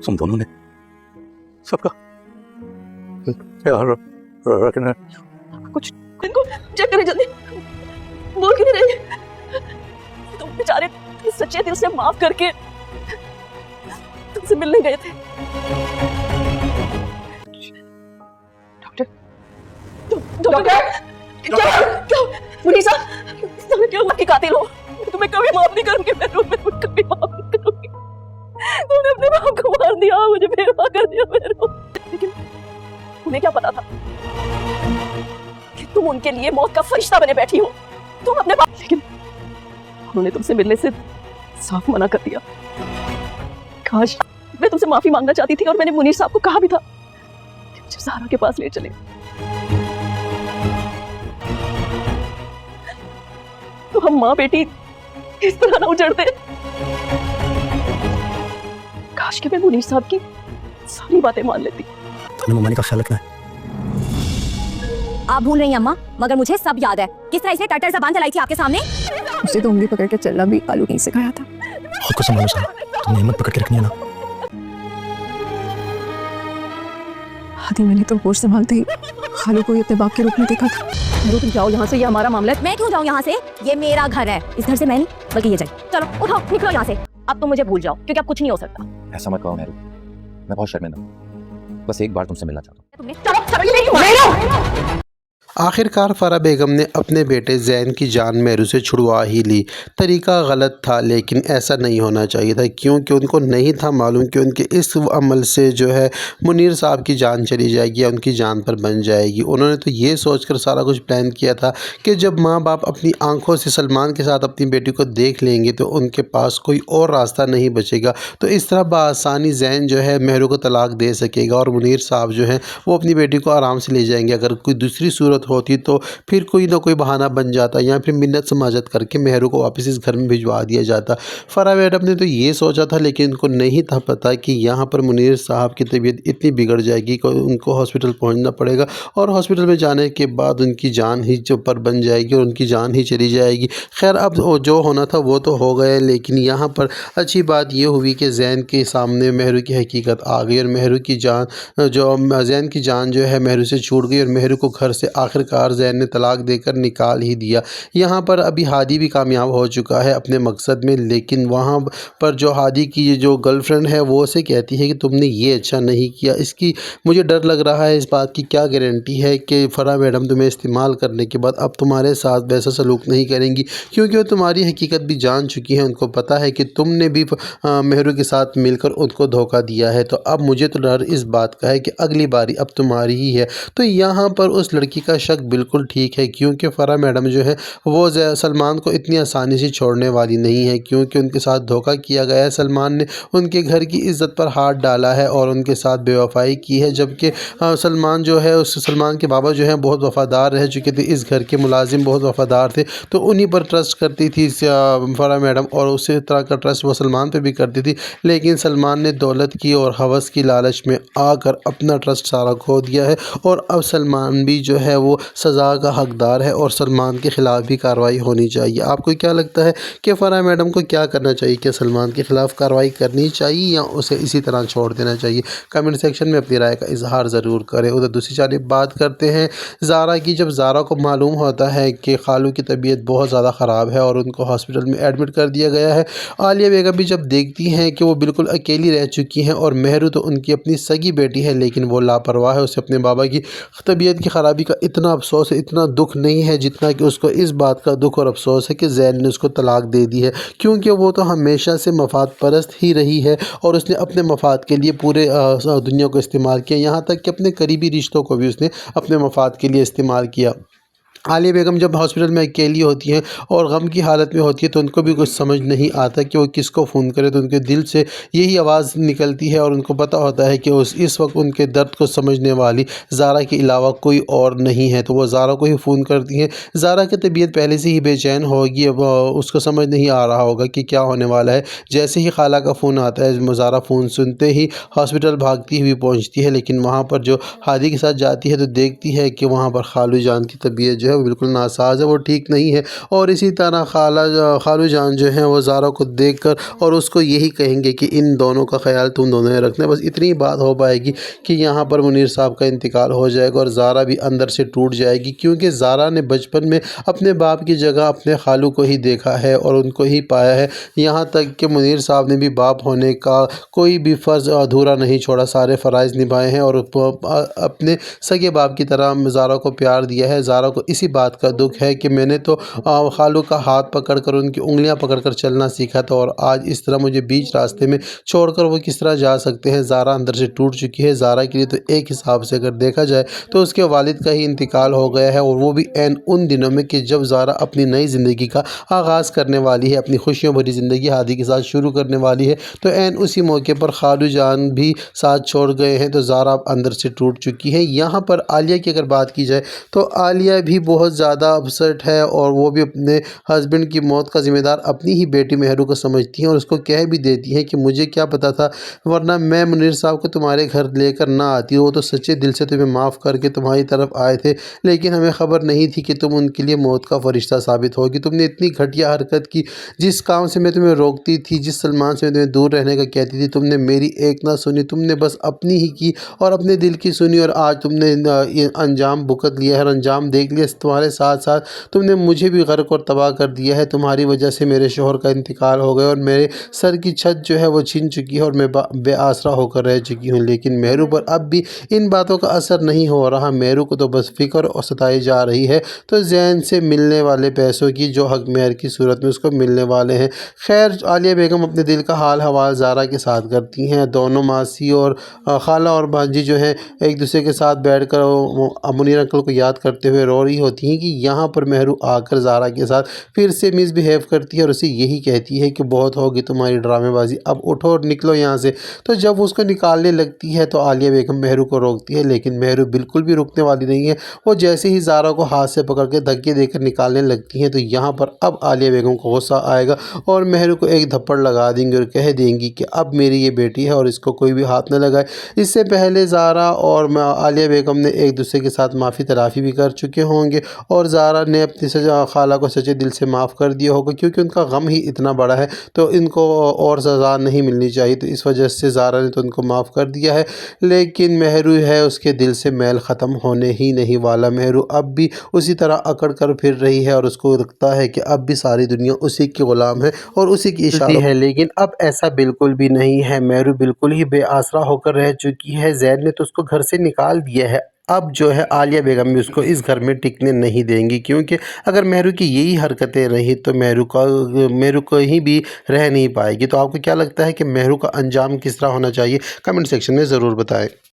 तुम दोनों ने सबका ख्याल रखना है। कुछ इनको चेक करें जल्दी, बोल क्यों नहीं रहे? तुम बेचारे सच्चे दिल से माफ करके तुमसे मिलने गए थे। डॉक्टर क्या मुनीसा, तुम क्यों माँ की कातिल हो? तुम्हें कभी माफ नहीं करूंगी, मैं कभी माफ नहीं करूंगी। तुमने अपने बाप को मार दिया, मुझे बेवफा कर दिया मेरे को। लेकिन उन्हें क्या पता था कि तुम उनके लिए मौत का फरिश्ता बने बैठी हो। तुम अपने बाप, लेकिन उन्होंने तुमसे मिलने से साफ मना कर दिया। काश मैं तुमसे माफी मांगना चाहती थी और मैंने मुनीर साहब को कहा भी था कि मुझे ज़हरा के पास ले चले। तो हम माँ बेटी इस तरह ना उजड़ते। काश कि मैं मुनीर साहब की सारी बातें मान लेती। तो मम्मा ने का ख्याल रखना है। आप भूल रही हैं अम्मा, मगर मुझे सब याद है किस तरह से टटर ज़बान चलाई थी आपके सामने। उसे तो उंगली पकड़ के चलना भी कालू नहीं सिखाया था। खुद को संभालो सारा, तुमने हिम्मत पकड़ के रखनी है ना। आदि मैंने तो होश संभालते ही खालू को अपने बाप के रूप में देखा था। तुम जाओ यहाँ से, ये हमारा मामला है। मैं क्यों जाऊँ यहाँ से? ये मेरा घर है। इस घर से मैं नहीं बल्कि ये जाए। चलो उठो, निकलो यहाँ से। अब तुम मुझे भूल जाओ क्योंकि अब कुछ नहीं हो सकता। ऐसा मत कहो मेहरू, मैं बहुत शर्मिंदा हूँ। बस एक बार तुमसे मिलना चाहता हूँ। तुमने चलो आखिरकार फ़रा बेगम ने अपने बेटे ज़ैन की जान मेहरू से छुड़वा ही ली। तरीका गलत था, लेकिन ऐसा नहीं होना चाहिए था, क्योंकि उनको नहीं था मालूम कि उनके इस अमल से जो है मुनीर साहब की जान चली जाएगी या उनकी जान पर बन जाएगी। उन्होंने तो ये सोचकर सारा कुछ प्लान किया था कि जब माँ बाप अपनी आंखों से सलमान के साथ अपनी बेटी को देख लेंगे तो उनके पास कोई और रास्ता नहीं बचेगा। तो इस तरह बआसानी ज़ैन जो है मेहरू को तलाक दे सकेगा और मुनीर साहब जो है वो अपनी बेटी को आराम से ले जाएंगे। अगर कोई दूसरी सूरत होती तो फिर कोई ना कोई बहाना बन जाता या फिर मिन्नत समाजत करके मेहरू को वापस इस घर में भिजवा दिया जाता। फ़रा मैडम ने तो ये सोचा था, लेकिन उनको नहीं था पता कि यहाँ पर मुनीर साहब की तबीयत इतनी बिगड़ जाएगी कि उनको हॉस्पिटल पहुँचना पड़ेगा और हॉस्पिटल में जाने के बाद उनकी जान ही जो पर बन जाएगी और उनकी जान ही चली जाएगी। खैर अब जो होना था वो तो हो गया, लेकिन यहाँ पर अच्छी बात ये हुई कि ज़ैन के सामने मेहरू की हकीकत आ गई और मेहरू की जान ज़ैन की जान जो है मेहरू से छूट गई और मेहरू को घर से आखिरकार ज़ैन ने तलाक देकर निकाल ही दिया। यहाँ पर अभी हादी भी कामयाब हो चुका है अपने मकसद में, लेकिन वहाँ पर जो हादी की जो गर्लफ्रेंड है वो उसे कहती है कि तुमने ये अच्छा नहीं किया। इसकी मुझे डर लग रहा है, इस बात की क्या गारंटी है कि फ़रा मैडम तुम्हें इस्तेमाल करने के बाद अब तुम्हारे साथ वैसा सलूक नहीं करेंगी, क्योंकि वो तुम्हारी हकीकत भी जान चुकी है। उनको पता है कि तुमने भी मेहरू के साथ मिलकर उनको धोखा दिया है। तो अब मुझे तो डर इस बात का है कि अगली बारी अब तुम्हारी ही है। तो यहाँ पर उस लड़की का शक बिल्कुल ठीक है, क्योंकि फ़रा मैडम जो है वो सलमान को इतनी आसानी से छोड़ने वाली नहीं है, क्योंकि उनके साथ धोखा किया गया है। सलमान ने उनके घर की इज़्ज़त पर हाथ डाला है और उनके साथ बेवफाई की है, जबकि सलमान जो है सलमान के बाबा जो हैं बहुत वफ़ादार रह चुके थे, इस घर के मुलाजिम बहुत वफ़ादार थे, तो उन्हीं पर ट्रस्ट करती थी फ़रा मैडम और उसी तरह का ट्रस्ट वो सलमान पे भी करती थी। लेकिन सलमान ने दौलत की और हवस की लालच में आकर अपना ट्रस्ट सारा खो दिया है और अब सलमान भी जो है वो सज़ा का हकदार है और सलमान के ख़िलाफ़ भी कार्रवाई होनी चाहिए। आपको क्या लगता है कि फ़रा मैडम को क्या करना चाहिए? क्या सलमान के ख़िलाफ़ कार्रवाई करनी चाहिए या उसे इसी तरह छोड़ देना चाहिए? कमेंट सेक्शन में अपनी राय का इजहार ज़रूर करें। उधर दूसरी जानिब बात करते हैं ज़ारा की। जब ज़ारा को मालूम होता है कि खालू की तबीयत बहुत ज़्यादा ख़राब है और उनको हॉस्पिटल में एडमिट कर दिया गया है, आलिया बेगम भी जब देखती हैं कि वो बिल्कुल अकेली रह चुकी हैं और मेहरू तो उनकी अपनी सगी बेटी है लेकिन वो लापरवाह है, उसे अपने बाबा की तबीयत की ख़राबी का इतना अफसोस है, इतना दुख नहीं है जितना कि उसको इस बात का दुख और अफसोस है कि ज़ैन ने उसको तलाक दे दी है, क्योंकि वो तो हमेशा से मफाद परस्त ही रही है और उसने अपने मफाद के लिए पूरे दुनिया को इस्तेमाल किया, यहाँ तक कि अपने करीबी रिश्तों को भी उसने अपने मफाद के लिए इस्तेमाल किया। आलिया बेगम जब हॉस्पिटल में अकेली होती हैं और गम की हालत में होती है तो उनको भी कुछ समझ नहीं आता कि वो किसको फ़ोन करे, तो उनके दिल से यही आवाज़ निकलती है और उनको पता होता है कि इस वक्त उनके दर्द को समझने वाली ज़ारा के अलावा कोई और नहीं है, तो वो ज़ारा को ही फ़ोन करती हैं। ज़ारा की तबीयत पहले से ही बेचैन होगी, अब उसको समझ नहीं आ रहा होगा कि क्या होने वाला है। जैसे ही खाला का फ़ोन आता है ज़ारा फ़ोन सुनते ही हॉस्पिटल भागती हुई पहुँचती है, लेकिन वहाँ पर जो हादी के साथ जाती है तो देखती है कि वहाँ पर खालू जान की तबीयत जो ہے وہ بالکل ناساز ہے، وہ ٹھیک نہیں ہے۔ اور اسی طرح خالو جان جو ہیں وہ زارا کو دیکھ کر اور اس کو یہی کہیں گے کہ ان دونوں کا خیال تم دونوں نے رکھنا ہے۔ بس اتنی بات ہو پائے گی کہ یہاں پر منیر صاحب کا انتقال ہو جائے گا اور زارا بھی اندر سے ٹوٹ جائے گی، کیونکہ زارا نے بچپن میں اپنے باپ کی جگہ اپنے خالو کو ہی دیکھا ہے اور ان کو ہی پایا ہے، یہاں تک کہ منیر صاحب نے بھی باپ ہونے کا کوئی بھی فرض ادھورا نہیں چھوڑا، سارے فرائض نبھائے ہیں اور اپنے سگے باپ کی طرح زارا کو پیار دیا ہے۔ زارا کو اسی بات کا دکھ ہے کہ میں نے تو خالو کا ہاتھ پکڑ کر ان کی انگلیاں پکڑ کر چلنا سیکھا تھا اور آج اس طرح مجھے بیچ راستے میں چھوڑ کر وہ کس طرح جا سکتے ہیں۔ زارا اندر سے ٹوٹ چکی ہے۔ زارا کے لیے تو ایک حساب سے اگر دیکھا جائے تو اس کے والد کا ہی انتقال ہو گیا ہے، اور وہ بھی عین ان دنوں میں کہ جب زارا اپنی نئی زندگی کا آغاز کرنے والی ہے، اپنی خوشیوں بھری زندگی ہادی کے ساتھ شروع کرنے والی ہے، تو عین اسی موقع پر خالو جان بھی ساتھ چھوڑ گئے ہیں، تو زارا اب اندر سے ٹوٹ چکی ہے۔ یہاں پر عالیہ کی اگر بات کی جائے تو عالیہ بھی بہت زیادہ اپسٹ ہے، اور وہ بھی اپنے ہسبینڈ کی موت کا ذمہ دار اپنی ہی بیٹی مہرو کو سمجھتی ہیں، اور اس کو کہہ بھی دیتی ہیں کہ مجھے کیا پتا تھا، ورنہ میں منیر صاحب کو تمہارے گھر لے کر نہ آتی، وہ تو سچے دل سے تمہیں معاف کر کے تمہاری طرف آئے تھے، لیکن ہمیں خبر نہیں تھی کہ تم ان کے لیے موت کا فرشتہ ثابت ہوگی۔ تم نے اتنی گھٹیا حرکت کی، جس کام سے میں تمہیں روکتی تھی، جس سلمان سے میں تمہیں دور رہنے کا کہتی تھی، تم نے میری ایک نہ سنی، تم نے بس اپنی ہی کی اور اپنے دل کی سنی، اور آج تم نے انجام بھگت لیا ہے اور انجام دیکھ لیا۔ تمہارے ساتھ ساتھ تم نے مجھے بھی غرق اور تباہ کر دیا ہے۔ تمہاری وجہ سے میرے شوہر کا انتقال ہو گیا اور میرے سر کی چھت جو ہے وہ چھن چکی ہے اور میں بے آسرا ہو کر رہ چکی ہوں، لیکن مہرو پر اب بھی ان باتوں کا اثر نہیں ہو رہا۔ مہرو کو تو بس فکر اور ستائی جا رہی ہے تو زین سے ملنے والے پیسوں کی جو حق مہر کی صورت میں اس کو ملنے والے ہیں۔ خیر عالیہ بیگم اپنے دل کا حال حوال زارا کے ساتھ کرتی ہیں۔ دونوں ماسی اور خالہ اور بھانجی جو ہیں ایک دوسرے کے ساتھ بیٹھ کر منیر انکل کو یاد کرتے ہوئے رو رہی ہوتی ہیں کہ یہاں پر مہرو آ کر زارا کے ساتھ پھر سے مس بیہیو کرتی ہے اور اسے یہی کہتی ہے کہ بہت ہوگی تمہاری ڈرامے بازی، اب اٹھو اور نکلو یہاں سے۔ تو جب وہ اس کو نکالنے لگتی ہے تو عالیہ بیگم مہرو کو روکتی ہے، لیکن مہرو بالکل بھی رکنے والی نہیں ہے۔ وہ جیسے ہی زارا کو ہاتھ سے پکڑ کے دھکے دے کر نکالنے لگتی ہیں تو یہاں پر اب عالیہ بیگم کو غصہ آئے گا اور مہرو کو ایک دھپڑ لگا دیں گے اور کہہ دیں گی کہ اب میری یہ بیٹی ہے اور اس کو کوئی بھی ہاتھ نہ لگائے۔ اس سے پہلے زارا اور عالیہ بیگم نے ایک دوسرے کے ساتھ معافی تلافی بھی کر چکے ہوں گے اور زارا نے اپنی خالہ کو سچے دل سے معاف کر دیا ہوگا، کیونکہ ان کا غم ہی اتنا بڑا ہے تو ان کو اور سزا نہیں ملنی چاہیے، تو اس وجہ سے زارا نے تو ان کو معاف کر دیا ہے۔ لیکن مہرو ہے، اس کے دل سے میل ختم ہونے ہی نہیں والا۔ مہرو اب بھی اسی طرح اکڑ کر پھر رہی ہے اور اس کو لگتا ہے کہ اب بھی ساری دنیا اسی کی غلام ہے اور اسی کی اشاروں ہے، لیکن اب ایسا بالکل بھی نہیں ہے۔ مہرو بالکل ہی بے آسرا ہو کر رہ چکی ہے۔ زید نے تو اس کو گھر سے نکال دیا ہے، اب جو ہے عالیہ بیگم بھی اس کو اس گھر میں ٹکنے نہیں دیں گی، کیونکہ اگر مہرو کی یہی حرکتیں رہی تو مہرو کہیں بھی رہ نہیں پائے گی۔ تو آپ کو کیا لگتا ہے کہ مہرو کا انجام کس طرح ہونا چاہیے؟ کمنٹ سیکشن میں ضرور بتائیں۔